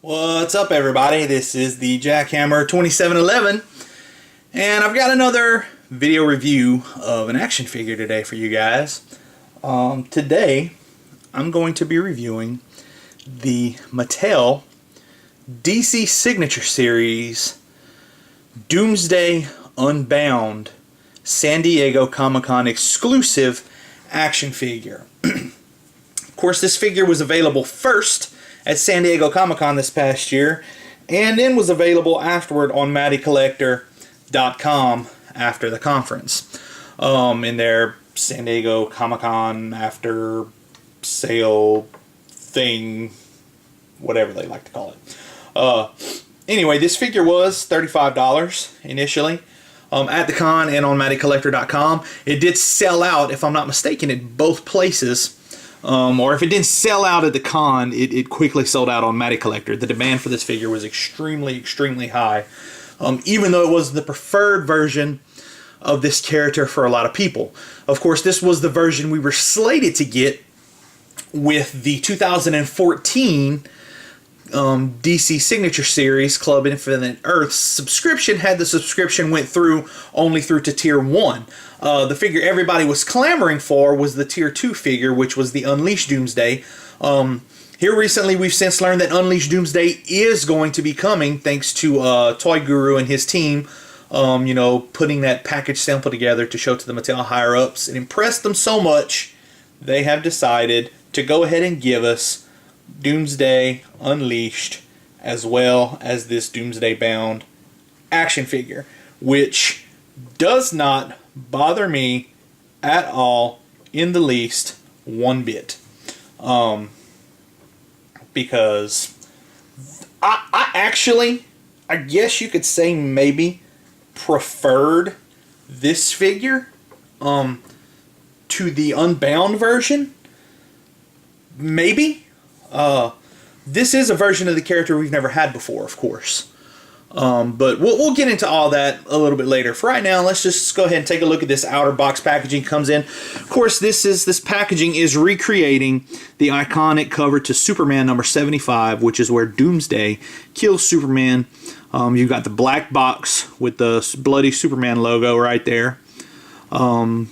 What's up, everybody? This is the Jackhammer 2711, and I've got another video review of an action figure today for you guys. Today I'm going to be reviewing the Mattel DC Signature Series Doomsday Unbound San Diego Comic-Con exclusive action figure. Of course, this figure was available first at San Diego Comic-Con this past year, and then was available afterward on MattyCollector.com after the conference. In their San Diego Comic-Con after sale thing, whatever they like to call it. Anyway, this figure was $35 initially at the con and on MattyCollector.com. It did sell out, if I'm not mistaken, at both places. Or if it didn't sell out at the con, it quickly sold out on Matty Collector. The demand for this figure was extremely high, even though it was the preferred version of this character for a lot of people. Of course, this was the version we were slated to get with the 2014 DC Signature Series Club Infinite Earth subscription. Had the subscription went through only through to Tier 1. The figure everybody was clamoring for was the Tier 2 figure, which was the Unleashed Doomsday. Here recently we've since learned that Unleashed Doomsday is going to be coming, thanks to Toy Guru and his team, putting that package sample together to show to the Mattel higher-ups. It impressed them so much, they have decided to go ahead and give us Doomsday Unleashed, as well as this Doomsday Bound action figure, which does not bother me at all in the least one bit. Because I actually, I guess you could say maybe preferred this figure to the Unbound version. Maybe. This is a version of the character we've never had before, of course. But we'll get into all that a little bit later. For right now, let's just go ahead and take a look at this outer box packaging comes in. Of course, this packaging is recreating the iconic cover to Superman number 75, which is where Doomsday kills Superman. You've got the black box with the bloody Superman logo right there. Kind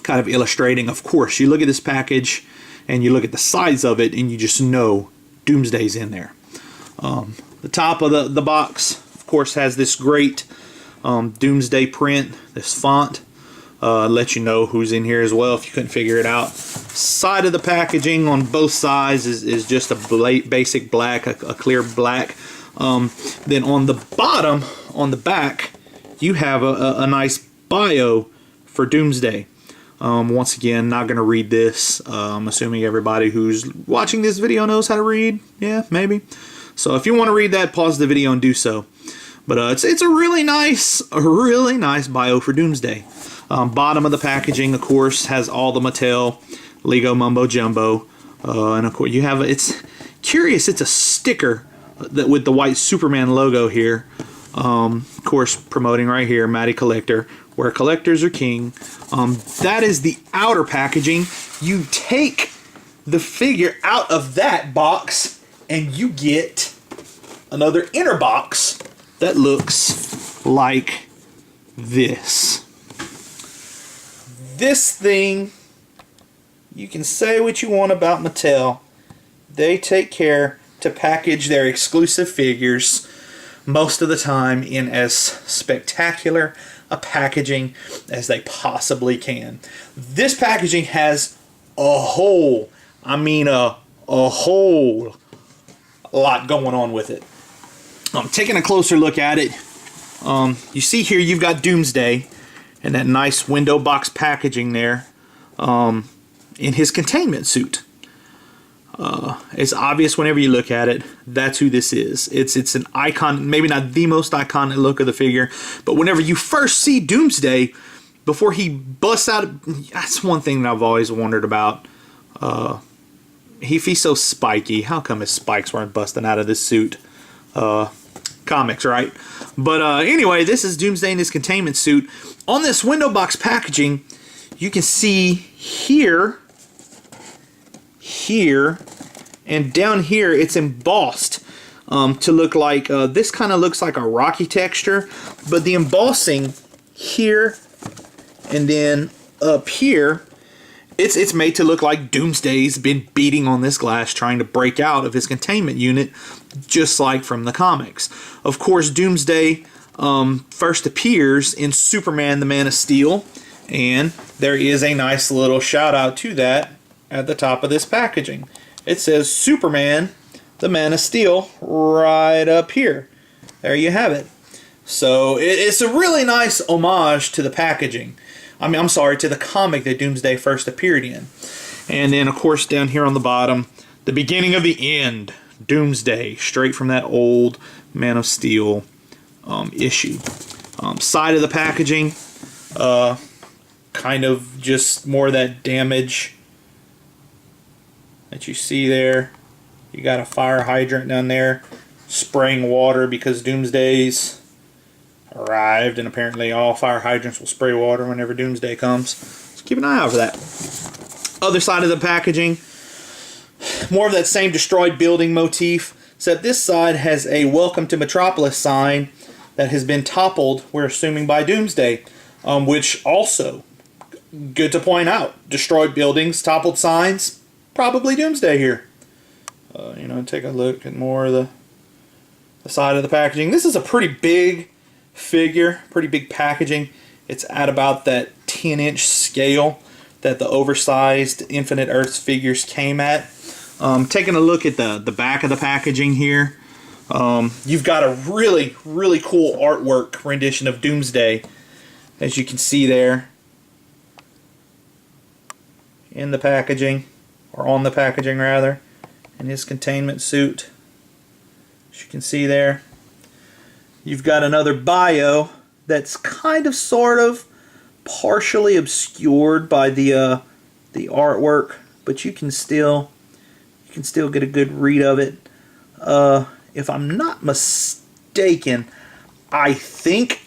of illustrating, of course, you look at this package and you look at the size of it and you just know Doomsday's in there. The top of the box, of course, has this great Doomsday print, this font. Let you know who's in here as well if you couldn't figure it out. Side of the packaging on both sides is just a basic black, a clear black. Then on the bottom, on the back, you have a nice bio for Doomsday. Once again, not going to read this. I'm assuming everybody who's watching this video knows how to read. Yeah, maybe. So if you want to read that, pause the video and do so. But it's a really nice bio for Doomsday. Bottom of the packaging, of course, has all the Mattel Lego Mumbo Jumbo. And of course, you have, it's curious, it's a sticker that with the white Superman logo here. Of course, promoting right here, Matty Collector, where collectors are king. That is the outer packaging. You take the figure out of that box and you get another inner box that looks like this. This thing, you can say what you want about Mattel. They take care to package their exclusive figures most of the time in as spectacular a packaging as they possibly can. This packaging has a whole, I mean a whole lot going on with it. Taking a closer look at it, you see here you've got Doomsday and that nice window box packaging there in his containment suit. It's obvious whenever you look at it, that's who this is. It's an icon, maybe not the most iconic look of the figure, but whenever you first see Doomsday, before he busts out, that's one thing that I've always wondered about. If he's so spiky, how come his spikes weren't busting out of this suit? Comics, right? But anyway, this is Doomsday in his containment suit. On this window box packaging, you can see here, and down here it's embossed to look like, this kind of looks like a rocky texture, but the embossing here and then up here, it's made to look like Doomsday's been beating on this glass trying to break out of his containment unit, just like from the comics. Of course, Doomsday first appears in Superman the Man of Steel, and there is a nice little shout out to that at the top of this packaging. It says Superman the Man of Steel right up here. There you have it. So it's a really nice homage to the packaging. I'm sorry, to the comic that Doomsday first appeared in. And then, of course, down here on the bottom, the beginning of the end, Doomsday, straight from that old Man of Steel issue. Side of the packaging, kind of just more of that damage that you see there. You got a fire hydrant down there spraying water because Doomsday's arrived, and apparently all fire hydrants will spray water whenever Doomsday comes. So keep an eye out for that. Other side of the packaging, more of that same destroyed building motif, except this side has a Welcome to Metropolis sign that has been toppled, we're assuming, by Doomsday, which also, good to point out, destroyed buildings, toppled signs, probably Doomsday here. You know, take a look at more of the side of the packaging. This is a pretty big figure, pretty big packaging. It's at about that 10-inch scale that the oversized Infinite Earths figures came at. Taking a look at the back of the packaging here, you've got a really, really cool artwork rendition of Doomsday, as you can see there in the packaging, or on the packaging rather, in his containment suit, as you can see there. You've got another bio that's kind of, sort of, partially obscured by the artwork, but you can still get a good read of it. If I'm not mistaken, I think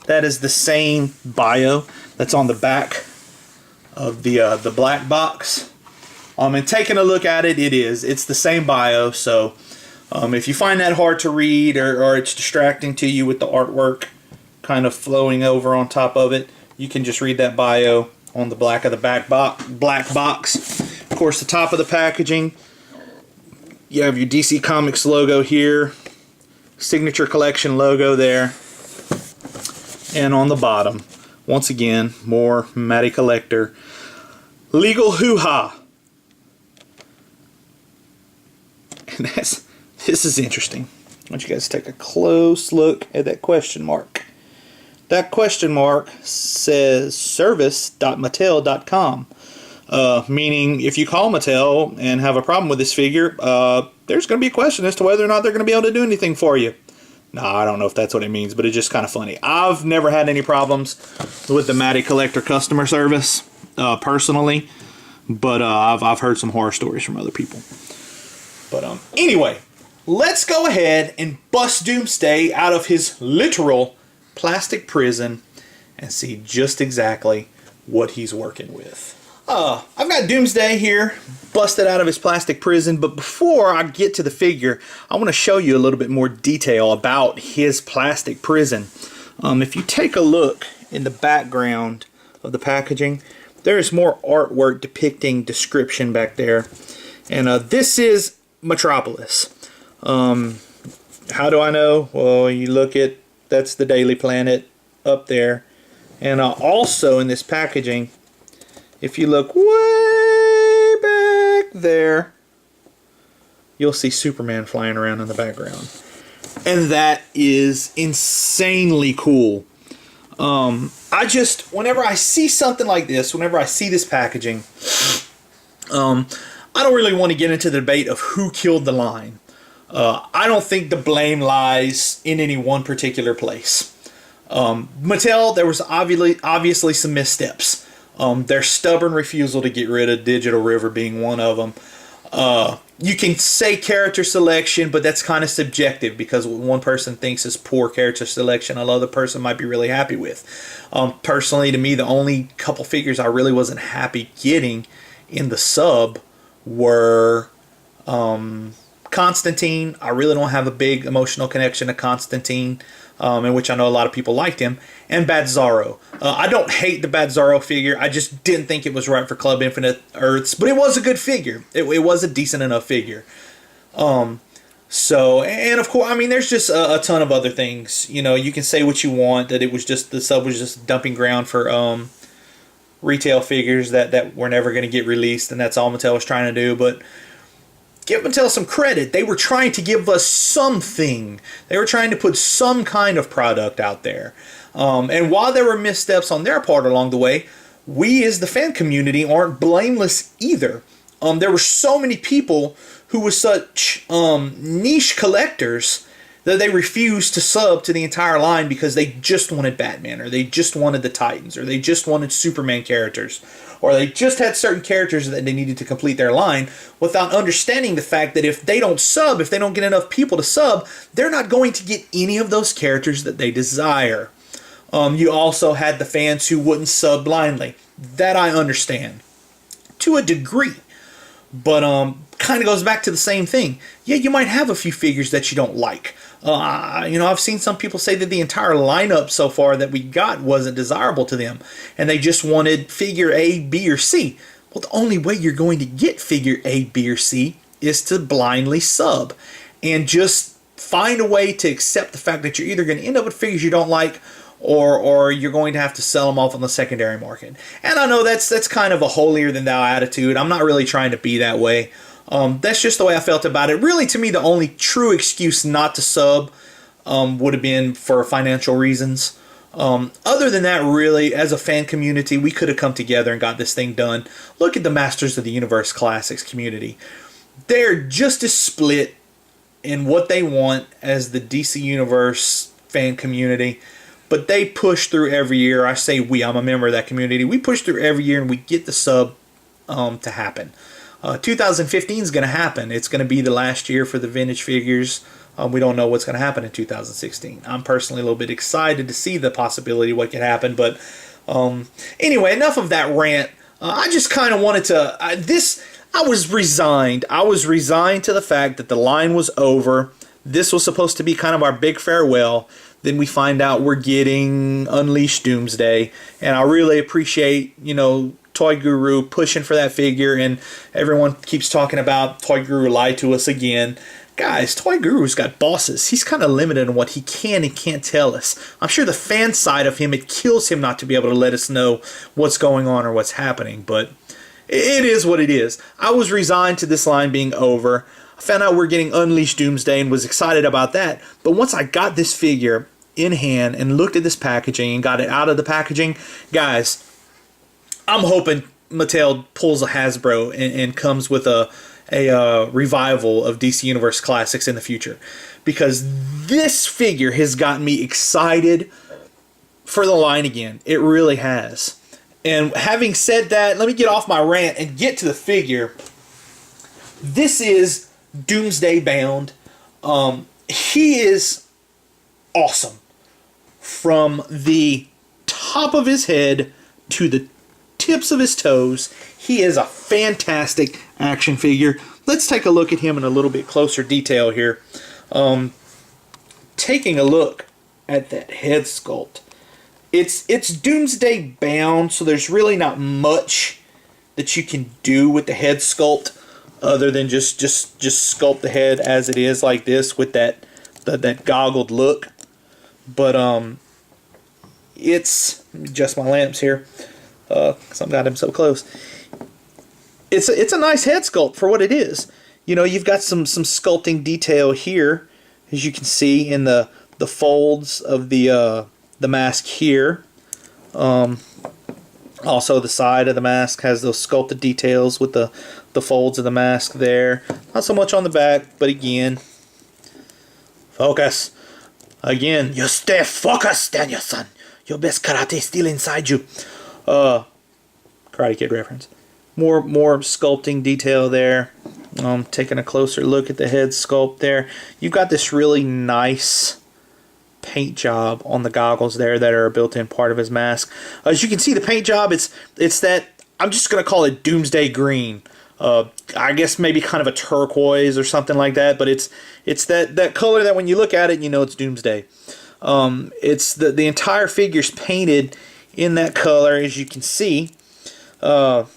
that is the same bio that's on the back of the black box. And taking a look at it, it's the same bio. So if you find that hard to read, or it's distracting to you with the artwork kind of flowing over on top of it, you can just read that bio on the black of the black box. Of course, the top of the packaging, you have your DC Comics logo here, Signature Collection logo there, and on the bottom, once again, more Matty Collector legal hoo-ha. And this is interesting. I want you guys to take a close look at that question mark. That question mark says service.mattel.com, meaning if you call Mattel and have a problem with this figure, there's going to be a question as to whether or not they're going to be able to do anything for you. No, I don't know if that's what it means, but it's just kind of funny. I've never had any problems with the Matty Collector customer service personally, but I've heard some horror stories from other people. But anyway, let's go ahead and bust Doomsday out of his literal plastic prison and see just exactly what he's working with. I've got Doomsday here, busted out of his plastic prison, but before I get to the figure, I want to show you a little bit more detail about his plastic prison. If you take a look in the background of the packaging, there's more artwork depicting description back there. And this is Metropolis. How do I know? Well, you look at, that's the Daily Planet up there. And also in this packaging, if you look way back there, you'll see Superman flying around in the background. And that is insanely cool. Whenever I see something like this, whenever I see this packaging, I don't really want to get into the debate of who killed the line. I don't think the blame lies in any one particular place. Mattel, there was obviously some missteps. Their stubborn refusal to get rid of Digital River being one of them. You can say character selection, but that's kind of subjective, because what one person thinks is poor character selection, another person might be really happy with. Personally, to me, the only couple figures I really wasn't happy getting in the sub were Constantine, I really don't have a big emotional connection to Constantine, in which I know a lot of people liked him, and Bad Zorro. I don't hate the Bad Zorro figure. I just didn't think it was right for Club Infinite Earths, but it was a good figure. It was a decent enough figure. So, and of course, I mean, there's just a ton of other things. You know, you can say what you want, that it was just, the sub was just dumping ground for retail figures that were never going to get released, and that's all Mattel was trying to do, but give Mattel some credit. They were trying to give us something. They were trying to put some kind of product out there. And while there were missteps on their part along the way, we as the fan community aren't blameless either. There were so many people who were such niche collectors that they refused to sub to the entire line because they just wanted Batman, or they just wanted the Titans, or they just wanted Superman characters, or they just had certain characters that they needed to complete their line, without understanding the fact that if they don't sub, if they don't get enough people to sub, they're not going to get any of those characters that they desire. You also had the fans who wouldn't sub blindly. That I understand to a degree. But kind of goes back to the same thing. Yeah, you might have a few figures that you don't like. You know, I've seen some people say that the entire lineup so far that we got wasn't desirable to them, and they just wanted figure A, B, or C. Well, the only way you're going to get figure A, B, or C is to blindly sub, and just find a way to accept the fact that you're either going to end up with figures you don't like, or you're going to have to sell them off on the secondary market. And I know that's kind of a holier-than-thou attitude. I'm not really trying to be that way. That's just the way I felt about it. Really, to me, the only true excuse not to sub would have been for financial reasons. Other than that, really, as a fan community, we could have come together and got this thing done. Look at the Masters of the Universe Classics community. They're just as split in what they want as the DC Universe fan community. But they push through every year. I say we, I'm a member of that community. We push through every year and we get the sub to happen. 2015 is going to happen. It's going to be the last year for the vintage figures. We don't know what's going to happen in 2016. I'm personally a little bit excited to see the possibility of what could happen. But anyway, enough of that rant. I just kind of wanted to... I was resigned. I was resigned to the fact that the line was over. This was supposed to be kind of our big farewell. Then we find out we're getting Unleashed Doomsday. And I really appreciate, you know, Toy Guru pushing for that figure, and everyone keeps talking about Toy Guru lied to us again. Guys, Toy Guru's got bosses. He's kind of limited on what he can and can't tell us. I'm sure the fan side of him, it kills him not to be able to let us know what's going on or what's happening, but it is what it is. I was resigned to this line being over. I found out we're getting Unleashed Doomsday and was excited about that, but once I got this figure in hand and looked at this packaging and got it out of the packaging, guys, I'm hoping Mattel pulls a Hasbro and comes with a revival of DC Universe Classics in the future, because this figure has gotten me excited for the line again. It really has. And having said that, let me get off my rant and get to the figure. This is Doomsday bound. He is awesome from the top of his head to the tips of his toes. He is a fantastic action figure. Let's take a look at him in a little bit closer detail here. Taking a look at that head sculpt. It's Doomsday bound, so there's really not much that you can do with the head sculpt other than just sculpt the head as it is like this with that goggled look. But it's, let me adjust my lamps here. Because I've got him so close. It's a nice head sculpt for what it is. You know, you've got some sculpting detail here, as you can see in the folds of the mask here. Also, the side of the mask has those sculpted details with the folds of the mask there. Not so much on the back, but again, focus. Again, you stay focused, Daniel-san. Your best karate is still inside you. Karate Kid reference. More sculpting detail there. Taking a closer look at the head sculpt there. You've got this really nice paint job on the goggles there that are a built-in part of his mask. As you can see, the paint job, it's that, I'm just going to call it Doomsday green. I guess maybe kind of a turquoise or something like that, but it's that color that when you look at it, you know it's Doomsday. It's the entire figure's painted in that color, as you can see. Kind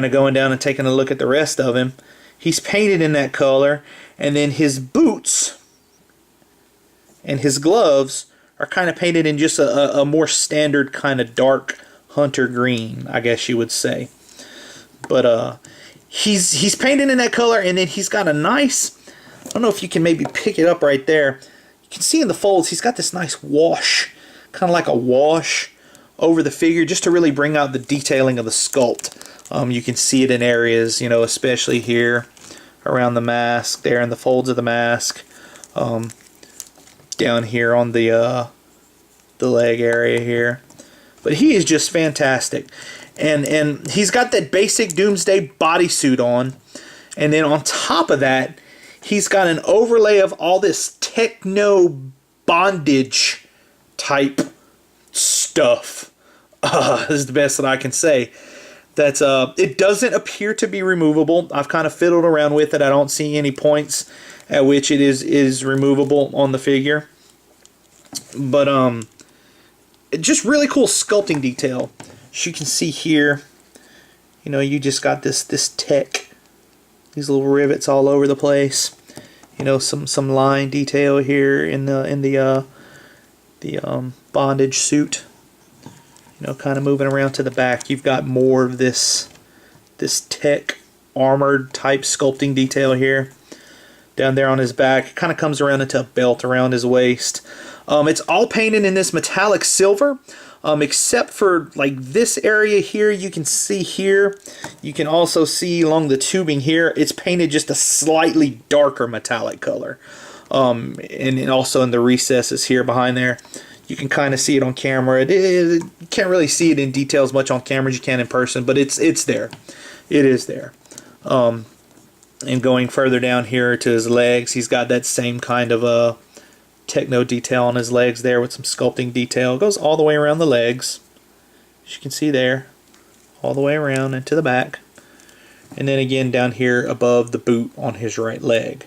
of going down and taking a look at the rest of him. He's painted in that color, and then his boots and his gloves are kind of painted in just a more standard kind of dark hunter green, I guess you would say. But he's painted in that color, and then he's got a nice, I don't know if you can maybe pick it up right there. You can see in the folds he's got this nice wash, kind of like a wash over the figure, just to really bring out the detailing of the sculpt. You can see it in areas, you know, especially here around the mask, there in the folds of the mask, down here on the leg area here. But he is just fantastic, and he's got that basic Doomsday bodysuit on, and then on top of that, he's got an overlay of all this techno bondage type stuff. This is the best that I can say. That's it doesn't appear to be removable. I've kind of fiddled around with it. I don't see any points at which it is removable on the figure. But just really cool sculpting detail. As you can see here, you know, you just got this tech, these little rivets all over the place. You know, some line detail here in the bondage suit. You know, kind of moving around to the back, you've got more of this tech armored type sculpting detail here. Down there on his back, it kind of comes around into a belt around his waist. It's all painted in this metallic silver, except for like this area here. You can see here. You can also see along the tubing here. It's painted just a slightly darker metallic color, and also in the recesses here behind there. You can kind of see it on camera. You can't really see it in detail as much on camera as you can in person, but it's there. It is there. And going further down here to his legs, he's got that same kind of techno detail on his legs there with some sculpting detail. It goes all the way around the legs, as you can see there, all the way around and to the back. And then again down here above the boot on his right leg.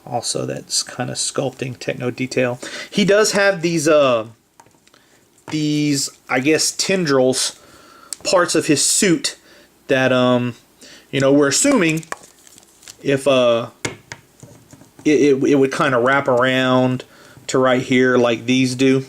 Also, that's kind of sculpting techno detail. He does have these I guess tendrils, parts of his suit that you know, we're assuming if it would kind of wrap around to right here like these do.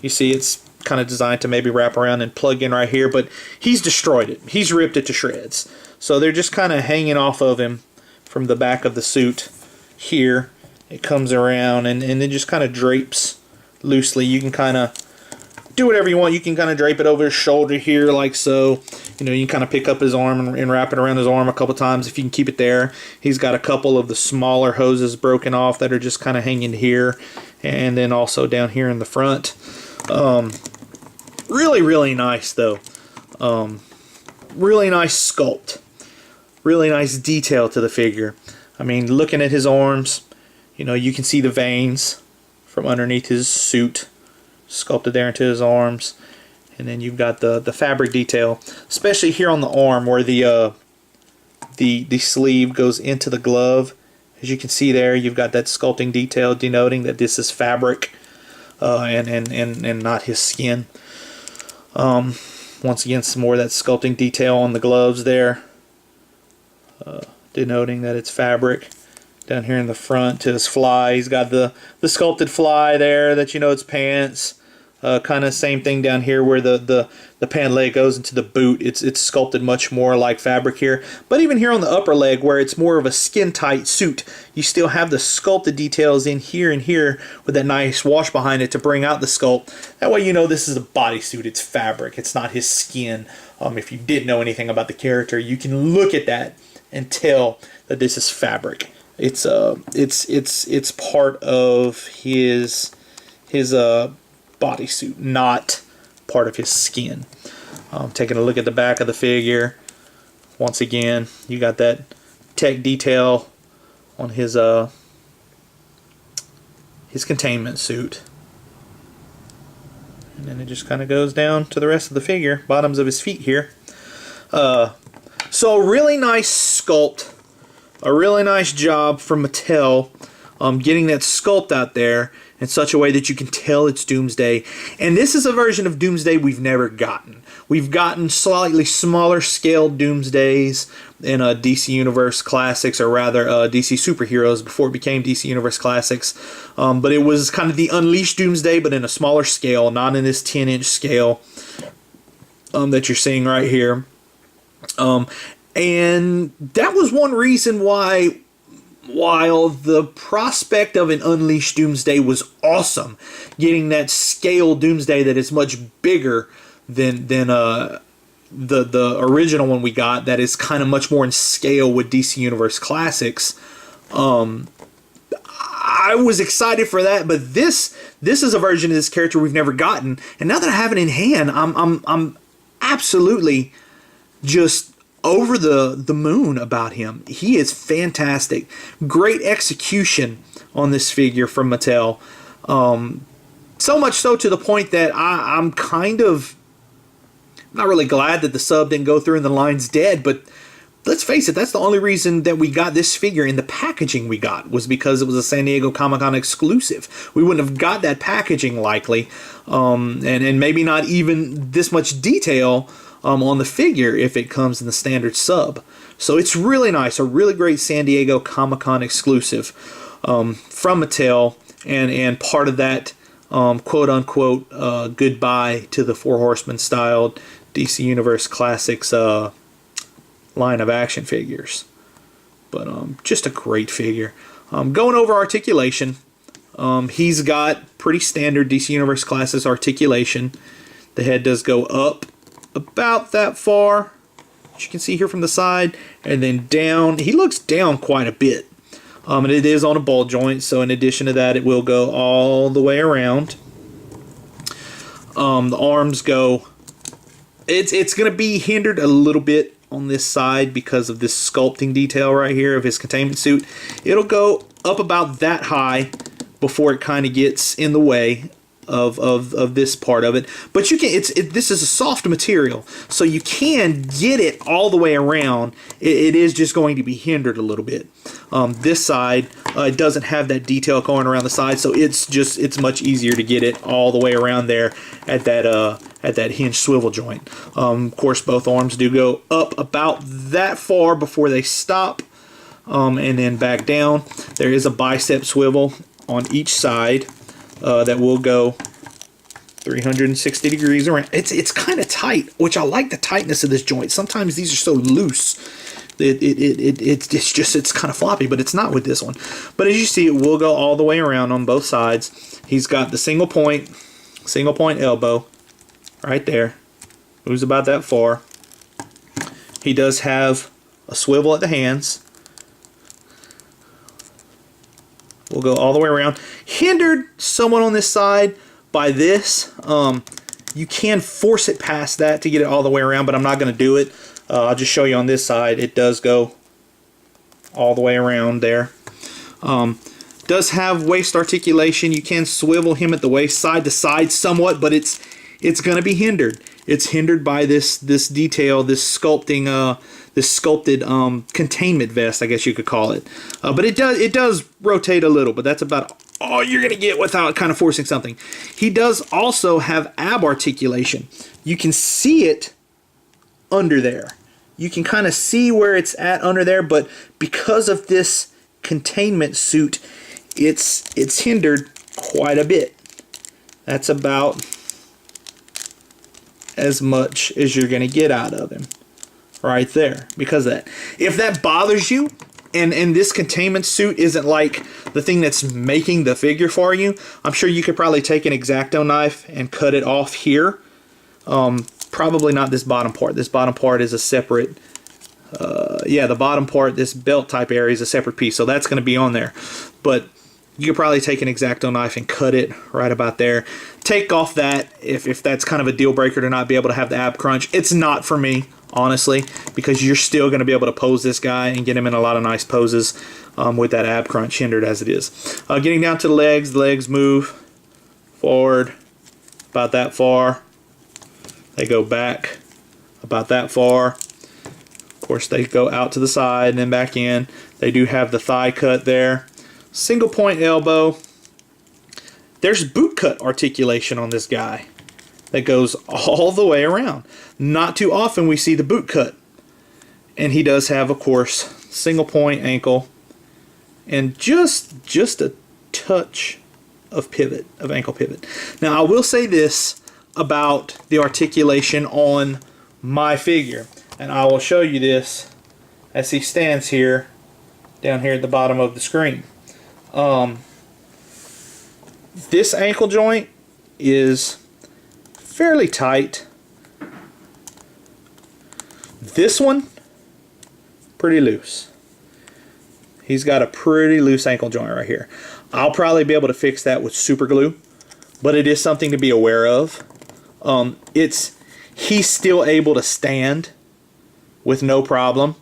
You see, it's kind of designed to maybe wrap around and plug in right here, but he's destroyed it. He's ripped it to shreds. So they're just kind of hanging off of him from the back of the suit here. It comes around and it just kind of drapes loosely. You can kind of do whatever you want. You can kind of drape it over his shoulder here like so. You know, you can kind of pick up his arm and wrap it around his arm a couple times if you can keep it there. He's got a couple of the smaller hoses broken off that are just kind of hanging here, and then also down here in the front. Really, really nice though. Really nice sculpt. Really nice detail to the figure. I mean, looking at his arms, you know, you can see the veins from underneath his suit sculpted there into his arms. And then you've got the fabric detail, especially here on the arm where the sleeve goes into the glove. As you can see there, you've got that sculpting detail denoting that this is fabric and not his skin. Once again, some more of that sculpting detail on the gloves there, denoting that it's fabric. Down here in the front to his fly, he's got the sculpted fly there that you know it's pants. Kind of same thing down here where the pant leg goes into the boot. It's sculpted much more like fabric here. But even here on the upper leg where it's more of a skin tight suit, you still have the sculpted details in here and here with that nice wash behind it to bring out the sculpt. That way you know this is a bodysuit. It's fabric. It's not his skin. If you didn't know anything about the character, you can look at that and tell that this is fabric. It's part of his bodysuit, not part of his skin. Taking a look at the back of the figure, once again, you got that tech detail on his containment suit, and then it just kind of goes down to the rest of the figure, bottoms of his feet here. So So a really nice sculpt, a really nice job from Mattel, getting that sculpt out there in such a way that you can tell it's Doomsday. And this is a version of Doomsday we've never gotten. We've gotten slightly smaller scale Doomsdays in DC Universe Classics, or rather DC Superheroes before it became DC Universe Classics. But it was kind of the Unleashed Doomsday, but in a smaller scale, not in this 10-inch scale that you're seeing right here. And that was one reason why, while the prospect of an Unleashed Doomsday was awesome, getting that scale Doomsday that is much bigger than the original one we got, that is kind of much more in scale with DC Universe Classics. I was excited for that, but this is a version of this character we've never gotten, and now that I have it in hand, I'm absolutely just over the moon about him. He is fantastic. Great execution on this figure from Mattel. So much so to the point that I'm kind of not really glad that the sub didn't go through and the line's dead, but let's face it, that's the only reason that we got this figure in the packaging we got, was because it was a San Diego Comic-Con exclusive. We wouldn't have got that packaging likely, and maybe not even this much detail on the figure if it comes in the standard sub. So it's really nice, a really great San Diego Comic-Con exclusive from Mattel, and part of that quote-unquote goodbye to the Four Horsemen styled DC Universe Classics line of action figures. But just a great figure. Going over articulation, he's got pretty standard DC Universe Classics articulation. The head does go up about that far, as you can see here from the side, and then down. He looks down quite a bit. And it is on a ball joint, so in addition to that, it will go all the way around. The arms go... It's going to be hindered a little bit on this side because of this sculpting detail right here of his containment suit. It'll go up about that high before it kind of gets in the way of this part of it, but you can. This is a soft material, so you can get it all the way around. It is just going to be hindered a little bit. This side, it doesn't have that detail going around the side, so it's much easier to get it all the way around there at that hinge swivel joint. Of course, both arms do go up about that far before they stop, and then back down. There is a bicep swivel on each side. That will go 360 degrees around. It's kind of tight, which I like the tightness of this joint. Sometimes these are so loose, it's kind of floppy, but it's not with this one. But as you see, it will go all the way around on both sides. He's got the single point elbow right there. Moves about that far. He does have a swivel at the hands. We'll go all the way around. Hindered somewhat on this side by this. You can force it past that to get it all the way around, but I'm not going to do it. I'll just show you on this side. It does go all the way around there. Does have waist articulation. You can swivel him at the waist side to side somewhat, but it's going to be hindered. It's hindered by this detail, this sculpting, this sculpted containment vest, I guess you could call it. But it does rotate a little, but that's about all you're going to get without kind of forcing something. He does also have ab articulation. You can see it under there. You can kind of see where it's at under there, but because of this containment suit, it's hindered quite a bit. That's about as much as you're going to get out of him right there because of that. If that bothers you, and this containment suit isn't like the thing that's making the figure for you, I'm sure you could probably take an X-Acto knife and cut it off here. Probably not this bottom part. This bottom part is a separate, the bottom part, this belt type area is a separate piece, so that's going to be on there. But you could probably take an X-Acto knife and cut it right about there. Take off that if that's kind of a deal breaker to not be able to have the ab crunch. It's not for me, honestly, because you're still going to be able to pose this guy and get him in a lot of nice poses with that ab crunch hindered as it is. Getting down to the legs move forward about that far. They go back about that far. Of course, they go out to the side and then back in. They do have the thigh cut there. Single point elbow. There's boot cut articulation on this guy that goes all the way around. Not too often we see the boot cut. And he does have, of course, single point ankle and just a touch of pivot, of ankle pivot. Now, I will say this about the articulation on my figure, and I will show you this as he stands here, down here at the bottom of the screen. This ankle joint is fairly tight. This one, pretty loose. He's got a pretty loose ankle joint right here. I'll probably be able to fix that with super glue, but it is something to be aware of. He's still able to stand with no problem.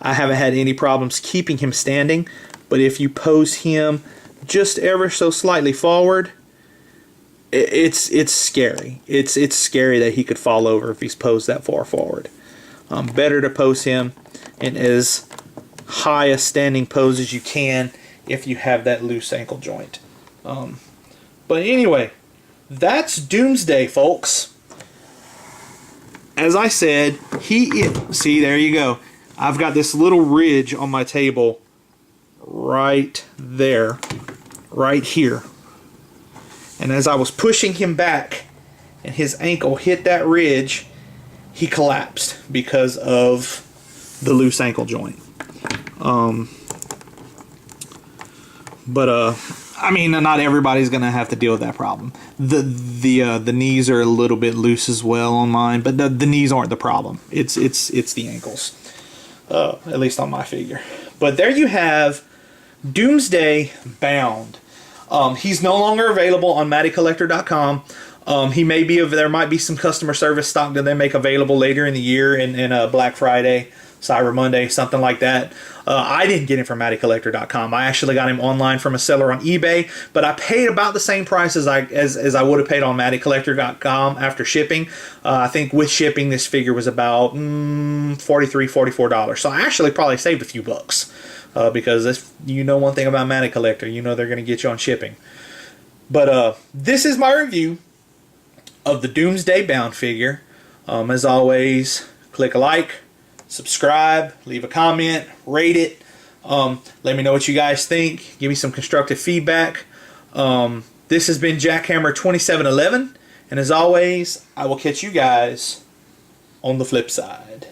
I haven't had any problems keeping him standing, but if you pose him just ever so slightly forward, it's scary. It's scary that he could fall over if he's posed that far forward. Better to pose him in as high a standing pose as you can if you have that loose ankle joint. But anyway, that's Doomsday, folks. As I said, see, there you go. I've got this little ridge on my table right there, right here. And as I was pushing him back and his ankle hit that ridge, he collapsed because of the loose ankle joint. I mean, not everybody's gonna have to deal with that problem. The knees are a little bit loose as well on mine, but the knees aren't the problem. It's the ankles, at least on my figure. But there you have Doomsday bound. He's no longer available on MattyCollector.com. There might be some customer service stock that they make available later in the year in Black Friday, Cyber Monday, something like that. I didn't get him from MattyCollector.com. I actually got him online from a seller on eBay, but I paid about the same price as I would have paid on MattyCollector.com after shipping. I think with shipping, this figure was about $43, $44. So I actually probably saved a few bucks because if you know one thing about Matty Collector, you know they're going to get you on shipping. But this is my review of the Doomsday bound figure. As always, click a like, subscribe, leave a comment, rate it. Let me know what you guys think. Give me some constructive feedback. This has been Jackhammer 2711, and as always, I will catch you guys on the flip side.